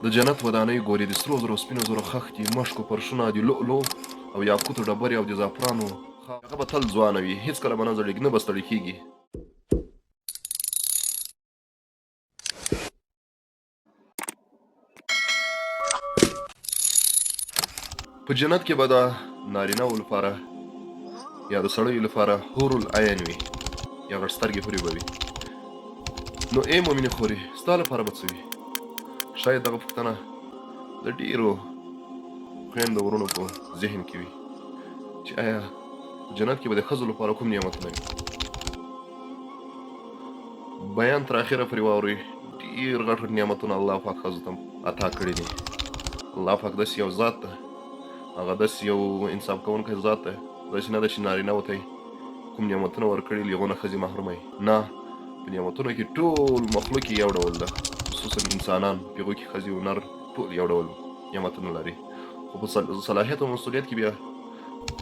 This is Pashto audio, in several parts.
د جنت ودانۍ ګوري، د سرو زرو سپینو زرو خښتې، مشکو پرشونه، د لؤلؤ او یاقوتو ډبرې او د زعفرانو هغه به تل ځوانه وي، هېڅکله به نه زړېږي، نه به ستړې کېږي. په جنت کې به د نارینه‌و لپاره یا د سړیو لپاره حور العین وي، یا غټ سترګې حورې به وي. نو ای مومنې خورې، ستا لپاره به څه وي؟ شاید دغه پوښتنه د ډېرو خویندو ورونو په ذهن کې وي چې آیا په جنت کې به د ښځو لپاره کوم نعمتونه وي؟ بیان تر اخره پورې واورئ. ډېر غټ غټ نعمتونه الله پاک ښځو ته عطا کړي دي. الله پاک داسې یو ذات ده، هغه داسې یو انصاف کوونکی ذات دی، داسې نه ده چې نارینه‌و ته یې کوم نعمتونه ورکړي له هغو نه ښځې محروموي. نه، په نعمتونو کې ټول مخلوق یې یو ډول ده، خصوصا انسانان په هغو کې ښځې او نر ټول یو ډول نعمتونه لري، خو په صلاحیت او مسؤلیت کې بیا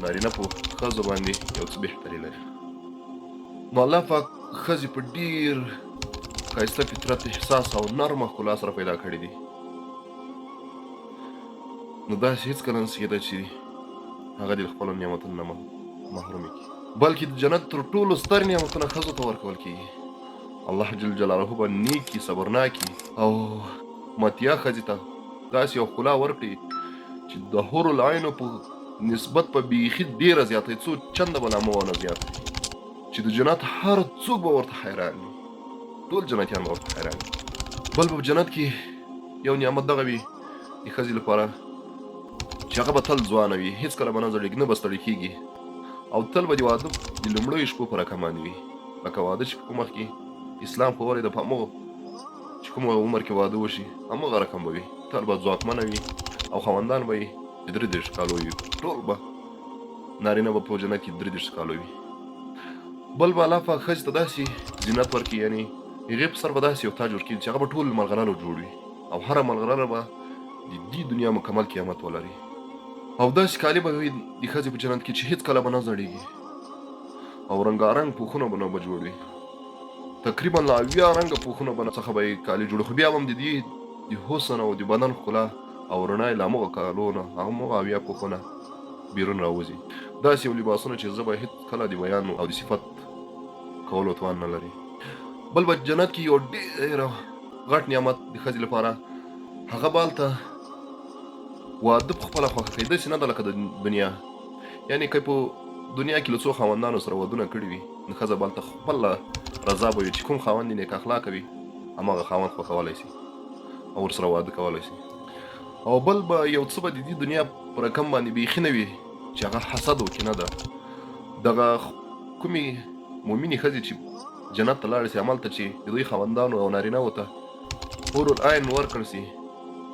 نارینه په ښځو باندې یو څه بهتري لري. نو الله پاک ښځې په ډېر ښایسته فطرت، احساس او نرمه ښکلا سره پیدا کړي دي. نو داسې هېڅکله نشي کېدای چې هغه دې له خپلو نعمتونو نه محرومې کړي، بلکې د جنت تر ټولو ستر نعمتونه ښځو ته ورکول کېږي. الله جل جلاله به نیکي، صبرناکي او متیا ښځې ته داسې یو ښکلا ورکړي چې د حور العینو په نسبت په بیخي ډېره زیاته وي، څو چنده به لا ونه زیاته وي، چې د جنت هر څوک به ورته حیران وي، ټول جنتیان به ورته حیران وي. بل به په جنت کې یو نعمت دغه وي د ښځې لپاره چې هغه به تل ځوانه وي، هېڅکله به نه زړېږي، نه به ستړې کېږي، او تل به د واده د لومړیو شپو په رقم باندې وي. لکه واده چې په کوم وخت کې اسلام ښوولی ده، په همغو چې کوم عمر کې واده وشي همغه رقم به وي، تل به ځواکمنه وي او خاوندان به یې د 33 کالو وي، ټول به نارینه به په جنت کې 33 کالو وي. بل به الله پاک ښځې ته داسې زینت ورکړي، یعنې هغې په سر به داسې یو تاج ورکړي چې هغه به ټول ملغلرو جوړ وي، او هره ملغلره به د دې دنیا مکمل قیامت ولري، او داسې کالي به وي د ښځې په جنت کې چې هېڅکله به نه زړېږي، او رنګارنګ پوښونه به نه به جوړ وي، تقریبا له 80 رنګه پوښونه به څخه به یې کالي جوړ، خو بیا به هم د دې د حسن او د بدن ښکلا او رڼا یې له همغه کالو نه، همغه 80 پوښونه بیرون راوځي. داسې یو لباسونه چې زه به هېڅکله د بیان او د صفت کولو توان نه لري. بل به جنت کې یو ډېر غټ نعمت د ښځې لپاره، هغه به هلته واده په خپله خوښه کوي، داسې نه ده لکه د دنیا، یعنې که په دنیا کې له څو خاوندانو سره ودونه کړي وي، نو ښځه به هلته خپله رضا به وي چې کوم خاوند یې نیک اخلاقه وي، هماغه خاوند خوښولی شي او ورسره واده کولی شي. او بل به یو څه به د دې دنیا په رقم باندې بیخي نه وي چې هغه حسد او کینه ده. دغه کومې مؤمنې ښځې چې جنت ته لاړې شي، همالته چې د دوی خاوندانو او نارینه‌وو ته حور العین ورکړل شي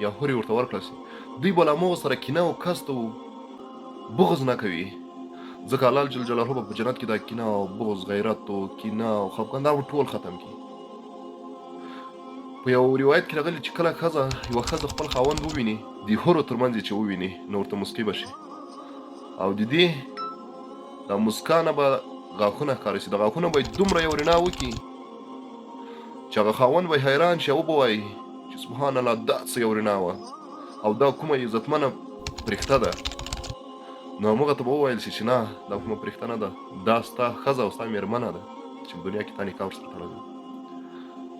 یا حورې ورته ورکړل شي، دوی به له همغو سره کینه او کست او بغض نه کوي، ځکه الله جل جلاله به په جنت کې دا کینه او بغض، غیرت او کینه او خفګان دا به ټول ختم کړي. په یو روایت کې راغلي چې کله یوه ښځه خپل خاوند وویني، د حورو تر منځ چې وویني، نو ورته مسکۍ به شي، او د دې د مسکا نه به غاښونه ښکاره شي، د غاښونه به یې دومره یو رڼا وکړي چې هغه خاوند به حیران شي او به وایي چې سبحان الله، دا څه یو رڼا وه، او دا کومه عزتمنه پرښته ده. نو همغه ته به وویل شي چې نه، دا کومه پرښته نه ده، دا ستا ښځه او ستا مېرمنه ده چې په دنیا کې تا نکاح ورسره تړلی.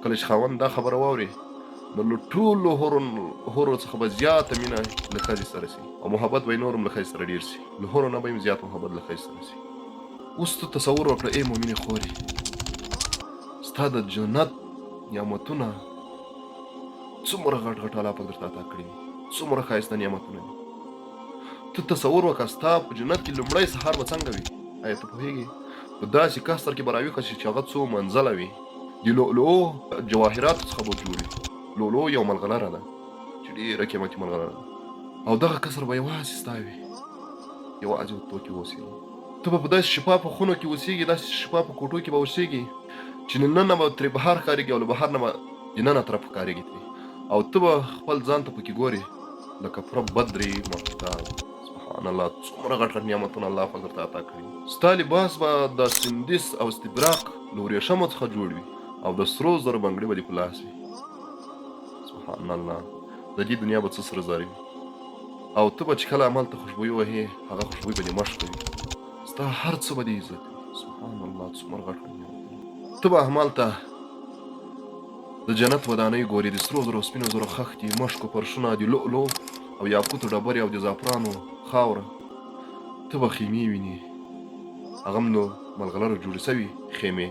کله چې خاوند دا خبره واوري، نو له ټولو حورو څخه به زیاته مینه له ښځې سره شي، او محبت به یې نور هم له ښځې سره ډېر شي، له حورو نه به یې زیات محبت له ښځې سره شي. اوس ته تصور وکړه ای مؤمنې خورې، ستا د جنت نعمتونه څومره غټ غټ الله پاک درته عطا کړي دي، څومره ښایسته نعمتونه دي. ته تصور وکړه ستا په جنت کې لومړی سهار به څنګه وي؟ آیا ته پوهېږې؟ په داسې کس سر کې به راویښه شي چې هغه څو منزله وي، د لؤلؤ جواهراتو څخه به جوړ وي. لؤلؤ یو ملغلره ده چې ډېره قیمتي ملغلره ده، او دغه قصر به یوازې ستا وي، یوازې ورته کې اوسېږي. ته به په داسې شفافو خونو کې اوسېږي، داسې شفافو کوټو کې به اوسېږي چې له ننه به ترې بهر ښکارېږي او له بهر نه به دننه طرف ښکارېږي ترې، او ته به خپل ځان ته پکې ګورې لکه پوره بدرې مختار. سبحان الله، څومره غټ غټ نعمتونه الله پاک درته عطا کړي. ستا لباس به د سندس او استبراق له ورېښمو څخه جوړ وي، او د سرو زرو بنګړي به دې په لاس وي. سبحان الله، د دې دنیا به څه سره زار وي او ته به چې کله عمل ته خوشبويي وهې هغه خوشبويي به دې مشق کوي ستا هر څه به دې عزت وي سبحان الله څومره غټ نعمت ته به اعمال ته د جنت ودانۍ ګورې د سرو زرو سپینو زرو خښتې مشکو فرشونه د لؤلؤ او یاقوتو ډبرې او د زعفرانو خاوره ته به خیمې وینې هغه هم نو ملغلرو جوړې سوي خیمې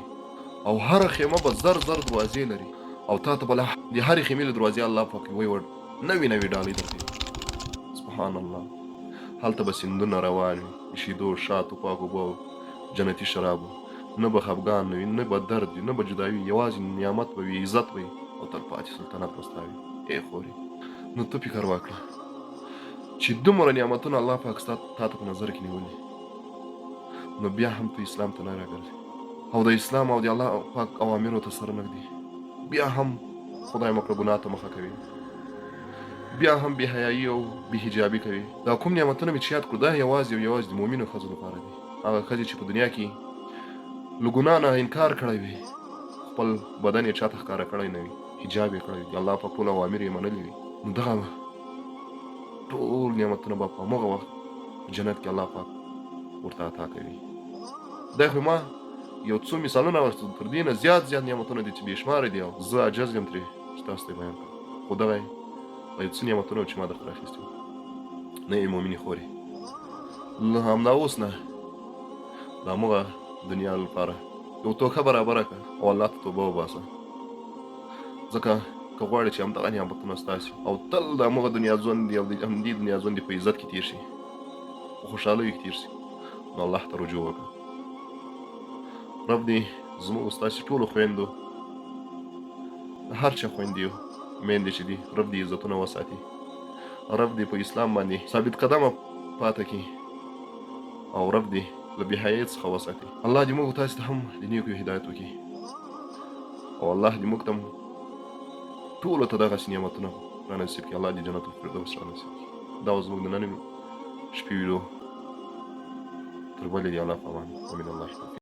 او هره خیمه به زر زر دروازې لري او تا ته به د هرې خیمې له دروازې الله پاک ویوړ نوې نوې ډالۍ درکوي سبحان الله هلته به سیندونه روان وي د شیدو شاتو پاکو اوبو جنتي شرابو نه به خفګان نه وي نه به درد وي نه به جدایي وي یوازې نعمت به وي عزت به وي او تلپاتې سلطنت به ستا وي ای خورې نو ته فکر وکړه چې دومره نعمتونه الله پاک تا ته په نظر کې نیولي نو بیا هم ته اسلام ته نه راګرځې او د اسلام او د الله پاک اوامرو ته سر نه ږدي بیا هم خدای مکړه ګناه ته مخه کوي بیا هم بې حیایي او بې حجابي کوي دا کوم نعمتونه مې چې یاد کړو دا یوازې د مؤمنو ښځو لپاره دي هغه ښځې چې په دنیا کې له ګناه نه انکار کړی وي خپل بدن یې چاته ښکاره کړی نه وي حجاب یې کړی وي الله پاک ټول اوامر یې منلي وي نو دغه ټول نعمتونه به په همغه وخت جنت کې الله پاک ورته عطا کوي دا خو ما یو څو مثالونه ورته تر دې نه زیات نعمتونه دي چې بې شماره دي او زه عاجز یم ترې چې تاسو ته بیان کړم خو دغه یو څه نعمتونه چې ما درته راخیستي وو نه یې مؤمنې خورې له همدا اوس نه د همغه دنیا لپاره یو توښه برابره کړه او الله ته توبه وباسه ځکه که غواړې چې همدغه نعمتونه ستاسې او تل د همغه دنیا ژوند دي او د همدې دنیا ژوند دې په عزت کې تېر شي په خوشحالیو کې تېر شي نو الله ته رجوع وکړه رب دې زموږ ستاسې ټولو خویندو د هر چا خویندې میندې چې دي رب دې عزتونه وساتي رب دې په اسلام باندې ثابت قدمه پاته کړي او رب دې له بې حیایۍ څخه وساتي الله دې موږ تاسې ته هم د نیکو هدایت وکړي او الله دې موږ ته ټولو ته دغسې نعمتونه رانصیب کړي الله دې جنت الفردوس رانصیب کړي دا اوس زموږ د نننۍ شپې ویډیو تر بلې دې الله په امان ومن الله